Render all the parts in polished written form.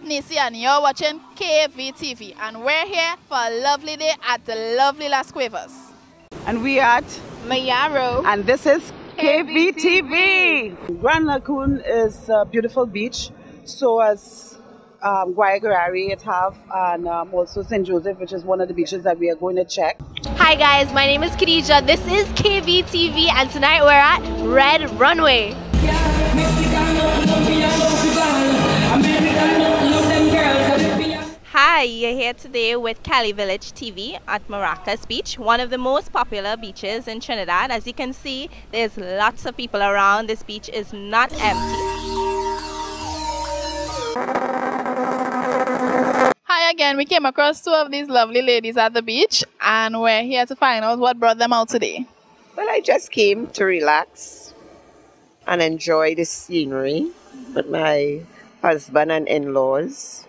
with Neicy and you're watching KVTV, and we're here for a lovely day at the lovely Las Cuevas. And we are at Mayaro. and this is KVTV. Grand Lagoon is a beautiful beach. So as Guayagari it have, and also St. Joseph, which is one of the beaches that we are going to check. Hi guys, my name is Khadija. This is KVTV and tonight we're at Red Runway. Hi, you're here today with Cali Village TV at Maracas Beach, one of the most popular beaches in Trinidad. As you can see, there's lots of people around. This beach is not empty. Hi again, we came across two of these lovely ladies at the beach and we're here to find out what brought them out today. Well, I just came to relax and enjoy the scenery with my husband and in-laws.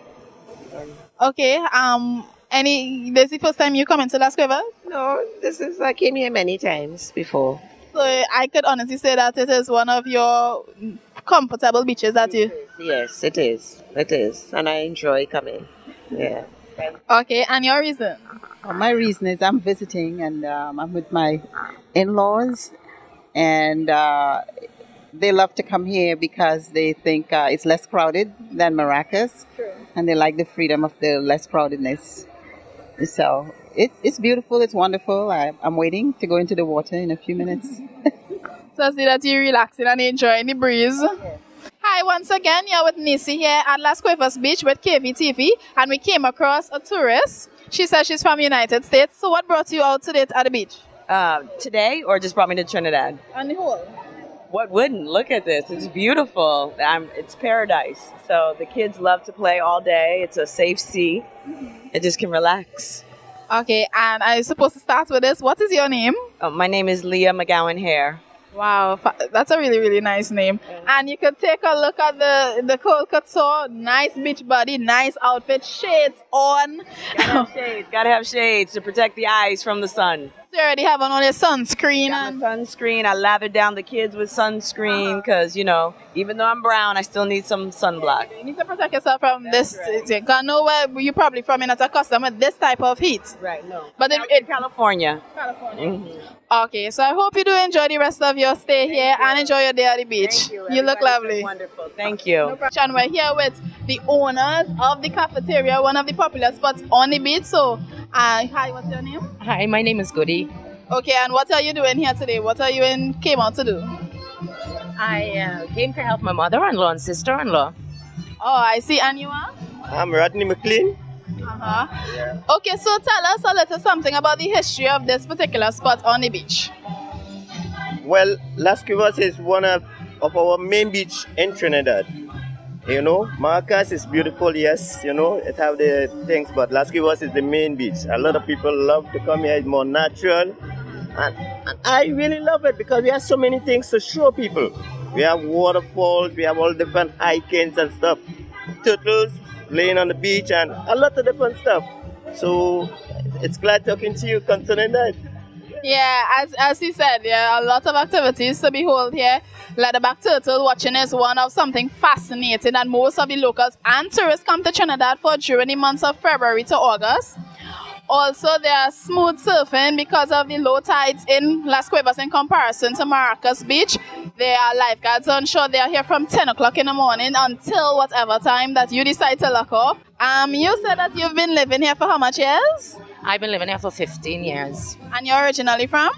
Okay, this is the first time you come into Las Cuevas? No, I came here many times before. So I could honestly say that it is one of your comfortable beaches that you... Yes, it is. It is. And I enjoy coming. Yeah. Okay, and your reason? My reason is I'm visiting and I'm with my in-laws, and they love to come here because they think it's less crowded than Maracas. True. And they like the freedom of the less crowdedness. So it's beautiful, it's wonderful. I'm waiting to go into the water in a few minutes. So I see that you're relaxing and enjoying the breeze. Yes. Hi, once again, you're with Neicy here at Las Cuevas Beach with KVTV, and we came across a tourist. She says she's from the United States. So what brought you out today at the beach? Today, or just brought me to Trinidad? On the whole. What wouldn't? Look at this. It's beautiful. It's paradise. So the kids love to play all day. It's a safe sea. They just can relax. Okay, and I'm supposed to start with this. What is your name? My name is Leah McGowan Hare. Wow, that's a really, really nice name. And you could take a look at the cold couture, nice beach body, nice outfit, shades on. Gotta have shades. Gotta have shades to protect the eyes from the sun. You already have on your sunscreen. Sunscreen. I lathered down the kids with sunscreen because, you know, even though I'm brown, I still need some sunblock. You need to protect yourself from this. Right. I know where you're probably from, you're not accustomed with this type of heat. Right, no. But in California. California. Okay, so I hope you do enjoy the rest of your stay here and enjoy your day at the beach. Thank you. You look lovely. Wonderful. Thank you. And we're here with the owners of the cafeteria, one of the popular spots on the beach. So, hi, what's your name? Hi, my name is Goody. Okay, and what are you doing here today? What are you came out to do? I came to help my mother-in-law and sister-in-law. Oh, I see. And you are? I'm Rodney McLean. Yeah. Okay, so tell us a little something about the history of this particular spot on the beach. Well, Las Cuevas is one of our main beach in Trinidad. You know, Maracas is beautiful, yes, you know, it have the things, but Las Cuevas is the main beach. A lot of people love to come here, it's more natural. And I really love it because we have so many things to show people. We have waterfalls, we have all different hikings and stuff. Turtles laying on the beach and a lot of different stuff. So it's glad talking to you concerning that. Yeah, as he said, yeah, a lot of activities to behold here. Leatherback turtle watching is one of something fascinating, and most of the locals and tourists come to Trinidad for during the months of February to August. Also, there's smooth surfing because of the low tides in Las Cuevas in comparison to Maracas Beach. There are lifeguards on shore. They are here from 10 o'clock in the morning until whatever time that you decide to lock off. You said that you've been living here for how much years? I've been living here for 15 years. And you're originally from?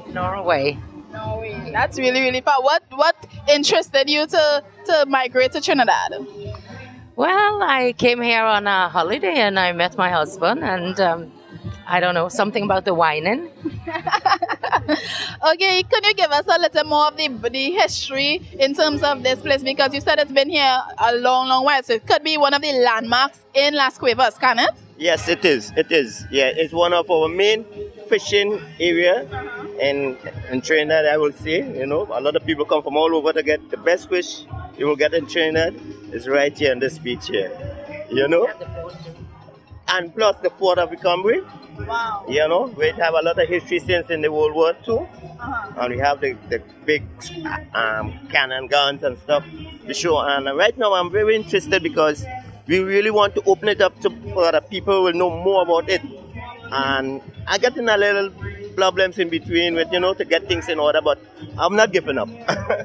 Norway. Norway. That's really, really far. What interested you to migrate to Trinidad? Well, I came here on a holiday and I met my husband, and I don't know, something about the whining. Okay, can you give us a little more of the history in terms of this place? Because you said it's been here a long, long while, so it could be one of the landmarks in Las Cuevas, can it? Yes, it is. It is. Yeah, it's one of our main fishing area in Trinidad, I will say. You know, a lot of people come from all over to get the best fish you will get in Trinidad. Is right here on this beach here. You know? And plus the port of Recambri. Wow. You know, we have a lot of history since in the World War II. And we have the big cannon guns and stuff to show. And right now I'm very interested because we really want to open it up for that people will know more about it. And I get in a little problems in between with, to get things in order, but I'm not giving up.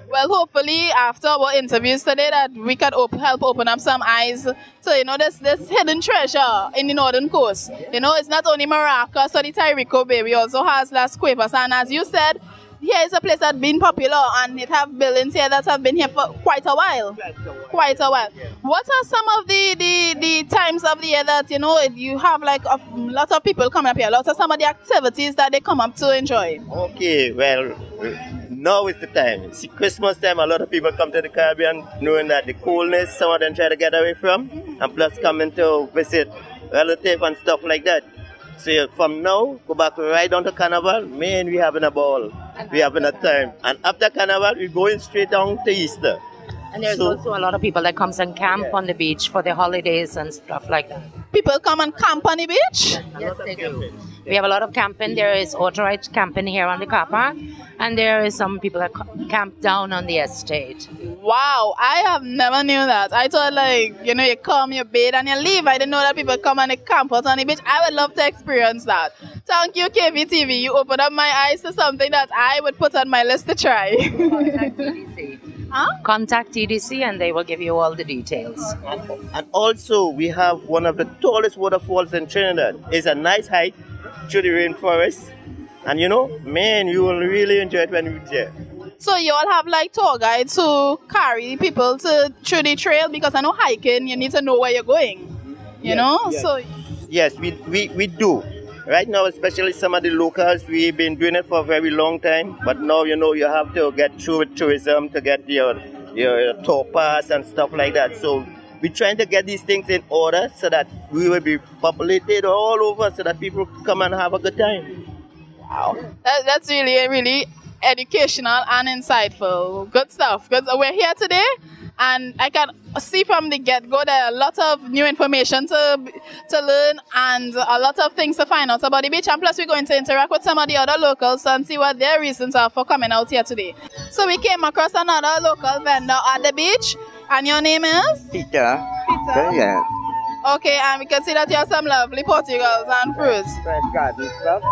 Well, hopefully after our interviews today that we can help open up some eyes to, this hidden treasure in the northern coast. It's not only Maracas or the Tyrico Bay, we also have Las Cuevas. And as you said, here is a place that's been popular and it have buildings here that have been here for quite a while. What are some of the times of the year that, you have like a lot of people coming up here? Lots of some of the activities that they come up to enjoy? Okay, well, now is the time. See, Christmas time, a lot of people come to the Caribbean knowing that the coolness, some of them try to get away from, and plus coming to visit relatives and stuff like that. So from now, go back right down to Carnival, man, we having a ball. We having a time. And after Carnival, we're going straight down to Easter. And there's also a lot of people that comes and camp on the beach for the holidays and stuff like that. People come and camp on the beach? Yes, they do. We have a lot of camping. There is authorized camping here on the car park, and there is some people that camp down on the estate. Wow, I have never knew that. I thought you come, you bathe and you leave. I didn't know that people come and they camp out on the beach. I would love to experience that. Thank you, KVTV. You opened up my eyes to something that I would put on my list to try. Contact TDC. Contact TDC and they will give you all the details. And also, we have one of the tallest waterfalls in Trinidad. It's a nice hike through the rainforest. And man, you will really enjoy it when you're there. So you all have tour guides who carry people through the trail, because I know hiking, you need to know where you're going. Yes. So yes, we do. Right now, especially some of the locals, we've been doing it for a very long time. But now, you have to get through with tourism to get your tour pass and stuff like that. So we're trying to get these things in order so that we will be populated all over so that people come and have a good time. Wow. That's really, really educational and insightful. Good stuff. We're here today, and I can see from the get-go there are a lot of new information to learn and a lot of things to find out about the beach. And plus, we're going to interact with some of the other locals and see what their reasons are for coming out here today. So we came across another local vendor at the beach, and your name is? Peter. Yeah. Okay, and we can see that you have some lovely Portugals and fruits. Fresh garden stuff.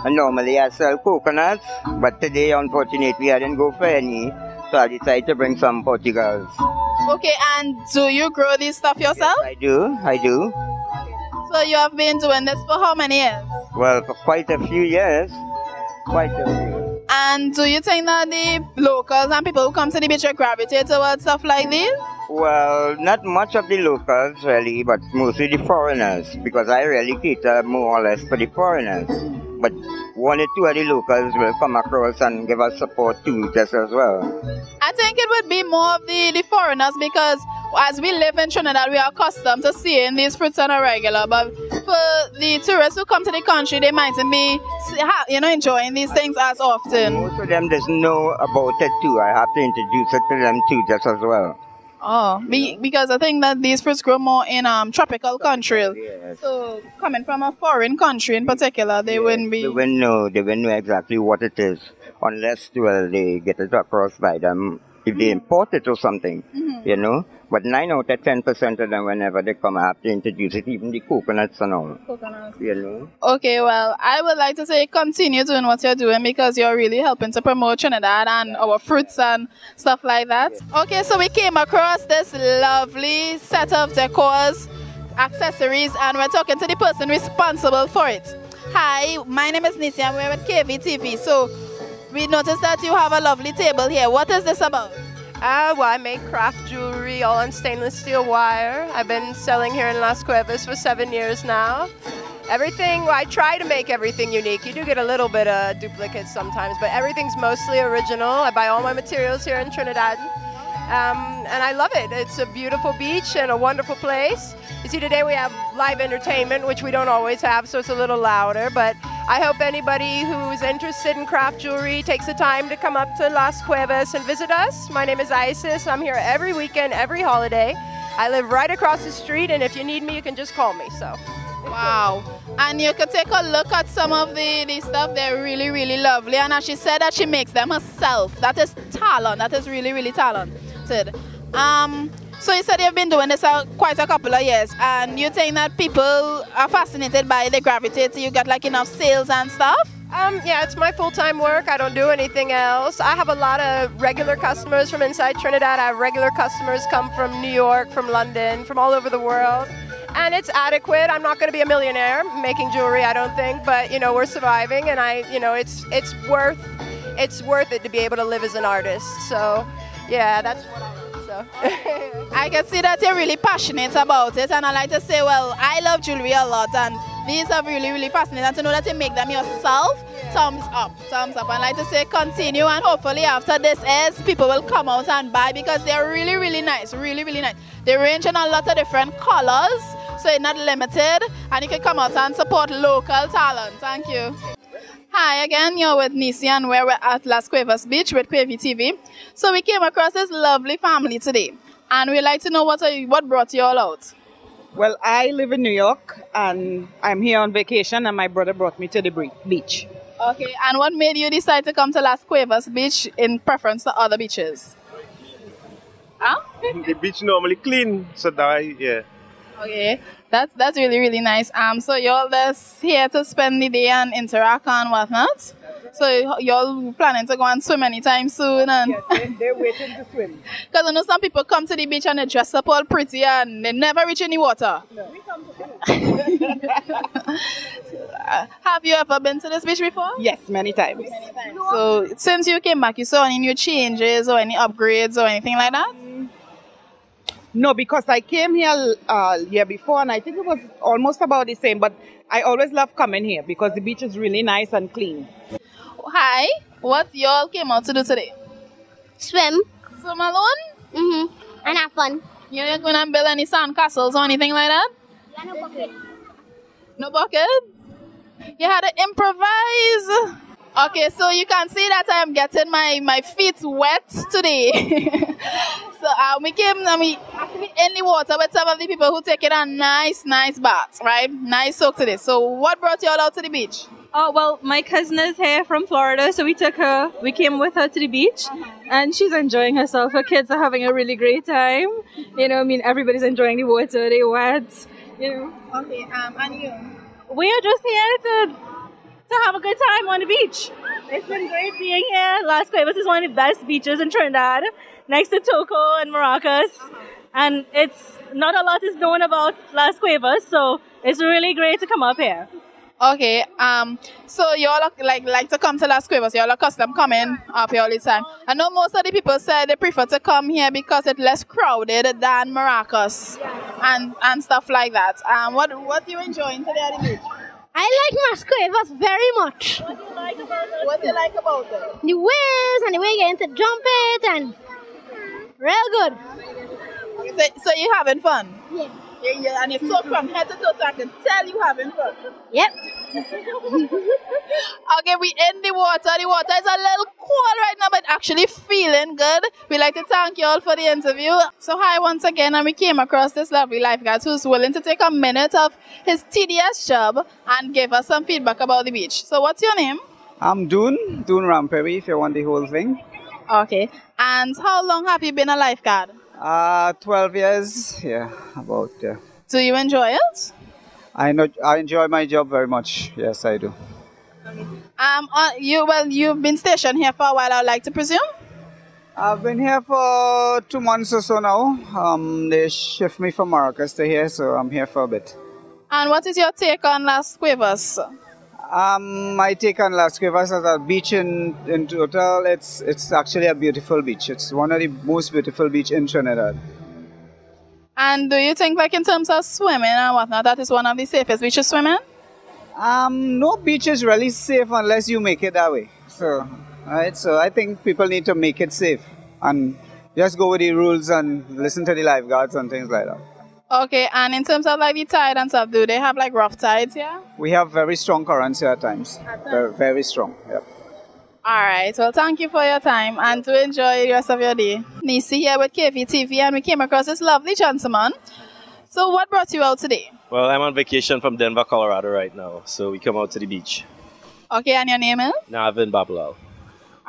And normally I sell coconuts, but today unfortunately I didn't go for any, so I decided to bring some Portugals. Okay, and do you grow this stuff yourself? Yes, I do. So you have been doing this for how many years? Well, for quite a few years. And do you think that the locals and people who come to the beach gravitate towards stuff like this? Well, not much of the locals really, but mostly the foreigners, because I really cater more or less for the foreigners. But one or two of the locals will come across and give us support too, just as well. I think it would be more of the foreigners, because as we live in Trinidad, we are accustomed to seeing these fruits on a regular. But for the tourists who come to the country, they mightn't be, enjoying these things as often. Most of them just know about it too. I have to introduce it to them too, just as well. Oh, because I think that these fruits grow more in tropical countries. Yes. So coming from a foreign country in particular, they wouldn't be... They wouldn't know exactly what it is, unless they get it across by them, if they import it or something, But 9 out of 10% of them, whenever they come, I have to introduce it, even the coconuts and all. Okay, well, I would like to say continue doing what you're doing, because you're really helping to promote Trinidad and our fruits and stuff like that. Okay, so we came across this lovely set of decors, accessories, and we're talking to the person responsible for it. Hi, my name is Neicy and we're at KVTV. So we noticed that you have a lovely table here. What is this about? Well, I make craft jewelry all on stainless steel wire. I've been selling here in Las Cuevas for 7 years now. I try to make everything unique. You do get a little bit of duplicates sometimes, but everything's mostly original. I buy all my materials here in Trinidad. And I love it. It's a beautiful beach and a wonderful place. You see, today we have live entertainment, which we don't always have, so it's a little louder. But I hope anybody who's interested in craft jewelry takes the time to come up to Las Cuevas and visit us. My name is Isis. I'm here every weekend, every holiday. I live right across the street, and if you need me, you can just call me. So. Wow. And you can take a look at some of the stuff. They're really, really lovely. And as she said that she makes them herself. That is talent. That is really, really talented. So you said you've been doing this quite a couple of years, and you think that people are fascinated by the gravitate, you get like enough sales and stuff? Yeah, it's my full-time work. I don't do anything else. I have a lot of regular customers from inside Trinidad. I have regular customers come from New York, from London, from all over the world. And it's adequate. I'm not going to be a millionaire making jewelry, I don't think, but you know, we're surviving, and it's worth it to be able to live as an artist. So, yeah, that's what I do. So. I can see that you're really passionate about it, and I like to say, well, I love jewelry a lot, and these are really, really fascinating. And to know that you make them yourself, thumbs up, thumbs up. I like to say continue, and hopefully after this airs, people will come out and buy, because they're really, really nice, really, really nice. They range in a lot of different colors, so it's not limited, and you can come out and support local talent. Thank you. Hi again, you're with Neicy, and we're at Las Cuevas Beach with KVTV. So we came across this lovely family today, and we'd like to know what brought you all out. Well, I live in New York, and I'm here on vacation, and my brother brought me to the beach. Okay, and what made you decide to come to Las Cuevas Beach in preference to other beaches? Huh? The beach normally clean, so yeah. Okay, that's really, really nice. So y'all just here to spend the day and interact and whatnot? So y'all planning to go and swim anytime soon? And Yes, they're waiting to swim. Because I know some people come to the beach and they dress up all pretty and they never reach any water. No. Have you ever been to this beach before? Yes, many times. So since you came back, you saw any new changes or any upgrades or anything like that? No, because I came here year before, and I think it was almost about the same, but I always love coming here because the beach is really nice and clean. Hi, what y'all came out to do today? Swim. Swim alone? Mm-hmm. And have fun. You're going to build any sand castles or anything like that? Yeah, no bucket. No bucket? You had to improvise? Okay, so you can see that I am getting my feet wet today. So we actually in the water with some of the people who take it a nice bath, right? Nice soak today. So what brought you all out to the beach? Oh, well, my cousin is here from Florida, so we came with her to the beach, and she's enjoying herself. Her kids are having a really great time. You know, I mean, everybody's enjoying the water, they're wet, you know. Okay, and you? We are just here to have a good time on the beach. It's been great being here. Las Cuevas is one of the best beaches in Trinidad, next to Toco and Maracas. And it's not a lot is known about Las Cuevas, so it's really great to come up here. Okay, so y'all like to come to Las Cuevas, y'all are accustomed coming up here all the time. I know most of the people say they prefer to come here because it's less crowded than Maracas and stuff like that. What are you enjoying today at the beach? I like Las Cuevas very much. What do you like about it? What do you like about it? The waves and the way you get to jump it, and real good. So you're having fun? Yeah. Yeah, and you're so from head to toe, so I can tell you having fun. Yep. Okay, we in the water. The water is a little cold right now, but actually feeling good. We'd like to thank you all for the interview. So hi once again, and we came across this lovely lifeguard who's willing to take a minute of his tedious job and give us some feedback about the beach. So what's your name? I'm Doon Ramperi, if you want the whole thing. Okay, and how long have you been a lifeguard? 12 years, yeah, about, yeah. Do you enjoy it? I enjoy my job very much, yes, I do. You've been stationed here for a while, I'd like to presume? I've been here for 2 months or so now. They shift me from Maracas to here, so I'm here for a bit. And what is your take on Las Cuevas? My take on Las Cuevas as a beach in total, it's actually a beautiful beach. It's one of the most beautiful beaches in Trinidad. And do you think, like in terms of swimming and whatnot, that is one of the safest beaches swimming? No beach is really safe unless you make it that way. So I think people need to make it safe and just go with the rules and listen to the lifeguards and things like that. Okay, and in terms of like the tide and stuff, do they have like rough tides here? We have very strong currents here at times. Very, very strong, yep. Alright, well thank you for your time and to enjoy the rest of your day. Neicy here with KVTV, and we came across this lovely gentleman. So what brought you out today? Well, I'm on vacation from Denver, Colorado right now, so we come out to the beach. Okay, and your name is? Navin Babalal.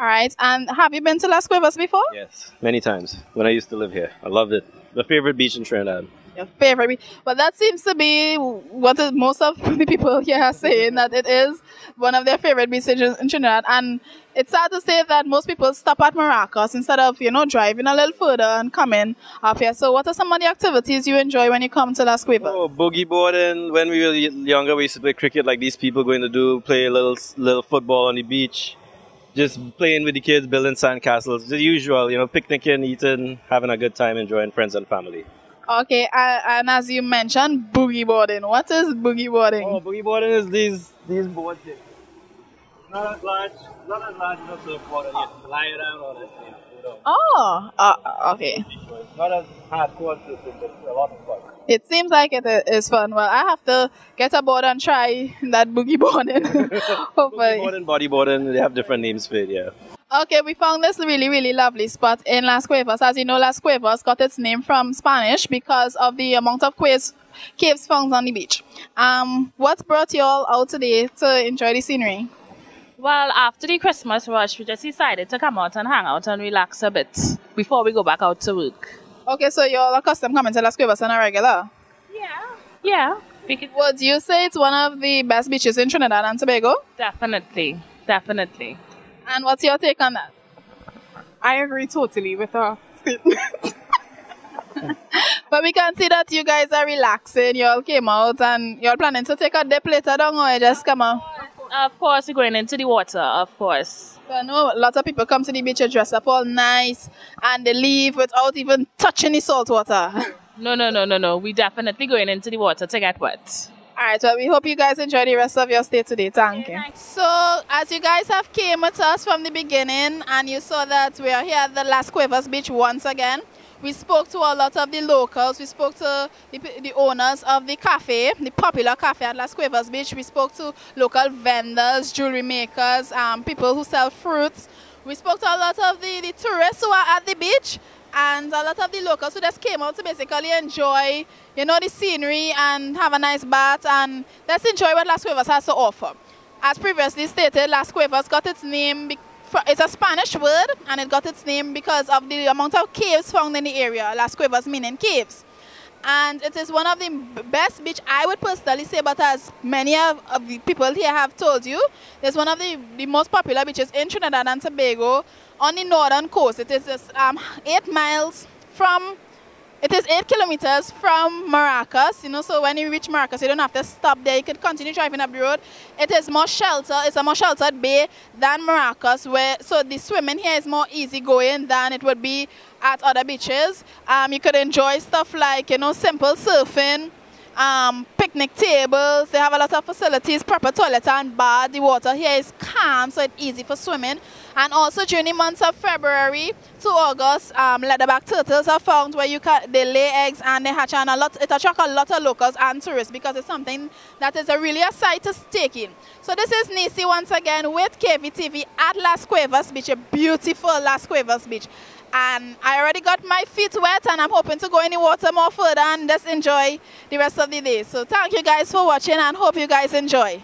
All right. And have you been to Las Cuevas before? Yes, many times when I used to live here. I loved it. The favorite beach in Trinidad. Your favorite beach. But that seems to be what most of the people here are saying, that it is one of their favorite beaches in Trinidad. And it's sad to say that most people stop at Maracas instead of, driving a little further and coming up here. So what are some of the activities you enjoy when you come to Las Cuevas? Oh, boogie boarding. When we were younger, we used to play cricket like these people going to do, play a little football on the beach. Just playing with the kids, building sandcastles. The usual, picnicking, eating, having a good time, enjoying friends and family. Okay, and as you mentioned, boogie boarding. What is boogie boarding? Oh, boogie boarding is these boards here. Not as large as surfboard, and you lie down on it. Oh, okay. It's not as hardcore as surfing, but it's a lot of fun. It seems like it is fun. Well, I have to get aboard and try that boogie boarding. Hopefully. Boogie boarding, bodyboarding, they have different names for it, yeah. Okay, we found this really, really lovely spot in Las Cuevas. As you know, Las Cuevas got its name from Spanish because of the amount of caves found on the beach. What brought you all out today to enjoy the scenery? Well, after the Christmas rush, we just decided to come out and hang out and relax a bit before we go back out to work. Okay, so you're all accustomed coming to Las Cuevas on a regular? Yeah. Would you say it's one of the best beaches in Trinidad and Tobago? Definitely. And what's your take on that? I agree totally with her statement. But we can see that you guys are relaxing. You all came out and you're planning to take a dip later down, or you just come out? Of course, we're going into the water, of course. So I know lots of people come to the beach and dress up all nice and they leave without even touching the salt water. No. We definitely going into the water to get wet. Alright, well, we hope you guys enjoy the rest of your stay today. Thank you. So, as you guys have came with us from the beginning and you saw that we are here at the Las Cuevas Beach once again, we spoke to a lot of the locals. We spoke to the owners of the cafe, the popular cafe at Las Cuevas Beach. We spoke to local vendors, jewelry makers, people who sell fruits. We spoke to a lot of the tourists who are at the beach and a lot of the locals who just came out to basically enjoy, the scenery and have a nice bath and let's enjoy what Las Cuevas has to offer. As previously stated, Las Cuevas got its name it's a Spanish word and it got its name because of the amount of caves found in the area. Las Cuevas meaning caves. And it is one of the best beach, I would personally say, but as many of the people here have told you, it's one of the most popular beaches in Trinidad and Tobago on the northern coast. It is 8 kilometers from Maracas, so when you reach Maracas, you don't have to stop there. You can continue driving up the road. It is more shelter. It's a more sheltered bay than Maracas, so the swimming here is more easygoing than it would be at other beaches. You could enjoy stuff like, simple surfing, picnic tables. They have a lot of facilities, proper toilet and bath. The water here is calm, so it's easy for swimming. And also during the months of February to August, leatherback turtles are found where they lay eggs and they hatch, and it attracts a lot of locals and tourists because it's something that is really a sight to take in. So this is Neicy once again with KVTV at Las Cuevas Beach, a beautiful Las Cuevas Beach. And I already got my feet wet and I'm hoping to go in the water more further and just enjoy the rest of the day. So thank you guys for watching and hope you guys enjoy.